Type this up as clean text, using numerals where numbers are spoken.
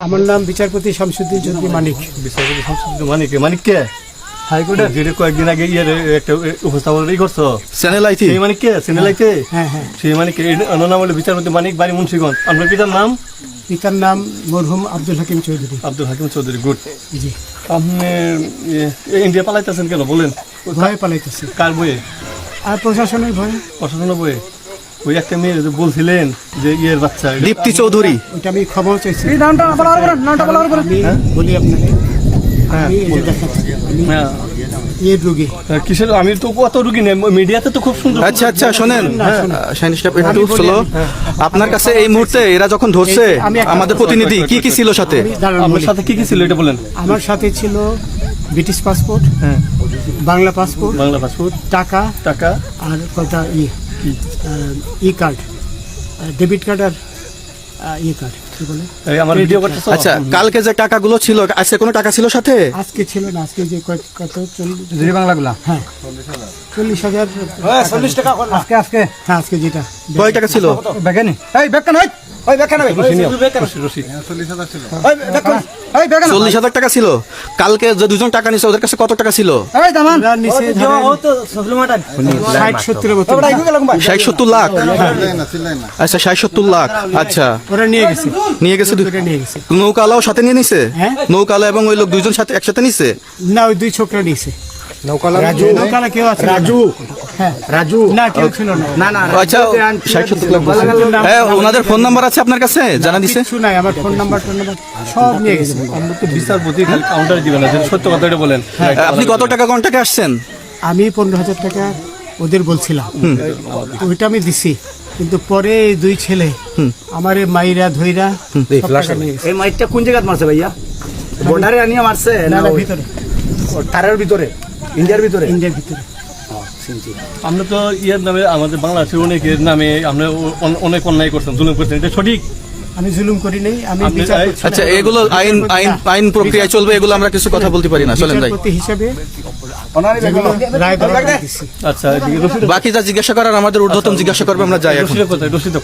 আমার নাম বিচারপতি শামসুদ্দিন চৌধুরী মানিক। বিচারপতি শামসুদ্দিন মানিক, মানিক কে? হাইকোর্টের যে কয়েকদিন আগে একটা উপস্থাপন করছো চ্যানেল আইতে, সেই মানিক কে? চ্যানেল আইতে, হ্যাঁ হ্যাঁ, সেই মানিক। ওনার নাম হলো বিচারপতি মানিক, বাড়ি মুন্সিগঞ্জ। আপনার পিতার নাম? পিতার নাম মরহুম আব্দুল হাকিম চৌধুরী। আব্দুল হাকিম চৌধুরী, গুড। জি। আপনি ইন্ডিয়া পালাইতেছেন কেন বলেন? ভয়ে পালাইতেছি। কার বইয়ে? আর প্রশাসনের ভয়ে। প্রশাসনের বইয়ে? ওই একটা মেয়ে যে বলছিলেন যে ইয়ের বাচ্চা, দীপ্তি চৌধুরী, ওইটা আমি ক্ষমাও চাইছি। নামটা বলি আপনাকে, আমি এই যে দেখাচ্ছি, আমি ইয়ের রোগী। কিসের? আমি তো কত রুগী নেই, মিডিয়াতে তো খুব সুন্দর। আচ্ছা আচ্ছা, শোনেন শাহিন সাহেব, একটু স্লো। আপনার কাছে এই মুহূর্তে এরা যখন ধরছে আমাদের প্রতিনিধি, কি কি ছিল সাথে? আপনার সাথে কি কি ছিল এটা বলেন। আমার সাথে ছিল ব্রিটিশ পাসপোর্ট, হ্যাঁ, বাংলা পাসপোর্ট, বাংলা পাসপোর্ট, টাকা, আর কটা ই কার্ড, ডেবিট কার্ড আর ই কার্ড, কি বলে আমার ভিডিও করতেছ। আচ্ছা, কালকে যে টাকাগুলো ছিল, আজকে কোনো টাকা ছিল সাথে? আজকে ছিল না, আজকে যে কত 40 বাংলাগুলা, হ্যাঁ 40,000 টাকা আজকে হ্যাঁ, আজকে যেটা। কয় টাকা ছিল? ব্যাগানি এই ব্যাগানি ওই ব্যাগানি ওই ব্যাগানি 40,000 টাকা ছিল। কালকে যে দুজন টাকা নিছে ওদের কাছে কত টাকা ছিল? এই দামান নিচে 60-70 মতো, 60-70 লাখ। আচ্ছা, 60-70 লাখ। আচ্ছা, ওরা নিয়ে গেছে। নিয়ে গেছে। নিয়ে গেছে। নৌকালাও সাথে নিয়ে নিছে? হ্যাঁ, নৌকালা এবং ওই লোক দুইজন সাথে একসাথে নিছে? না, ওই দুই ছোকরা নিয়েছে। নৌকালা কেউ আছে? হ্যাঁ, রাজু না, কেউ ছিল না। আচ্ছা, 60-70 লাখ বলছেন। হ্যাঁ, ওনাদের ফোন নাম্বার আছে আপনার কাছে? জানা দিছে? কিছু নাই, আমার ফোন নাম্বার সব নিয়ে গেছে। আমরা তো বিচারপতি খালি কাউন্টারে দিবেন না, যদি সত্য কথাটা বলেন। আপনি কত টাকা কন্টাকে আসছেন? আমি 15,000 টাকা ওদের বলছিলাম, ওইটা আমি দিছি, কিন্তু পরে এই দুই ছেলে আমার মাইরা ধইরা এই মাইটটা কোন জায়গায় মারছে ভাইয়া? বর্ডারে আনিয়ে মারছে না ভিতরে, তারের ভিতরে, ইন্ডিয়ার ভিতরে? ইন্ডিয়ার ভিতরে। আমরা তো ইয়ের নামে, আমাদের বাংলাদেশের অনেকের নামে আমরা অনেক অন্যায় করছেন, জুলুম করছেন, এটা সঠিক? আমি জুলুম করি নাই, আমি আপনি বিচারপতি আচ্ছা, এগুলো আইন আইন আইন প্রক্রিয়া চলবে, এগুলো আমরা কিছু কথা বলতে পারি না, চলেন যাই। বিচারপতি হিসেবে যেগুলো রায় বলার দিছি। আচ্ছা, এদিকে রশিদ বাকি যা জিজ্ঞাসা করার আমাদের ঊর্ধ্বতন জিজ্ঞাসা করবে, আমরা যাই এখন। কোথায়? রশিদ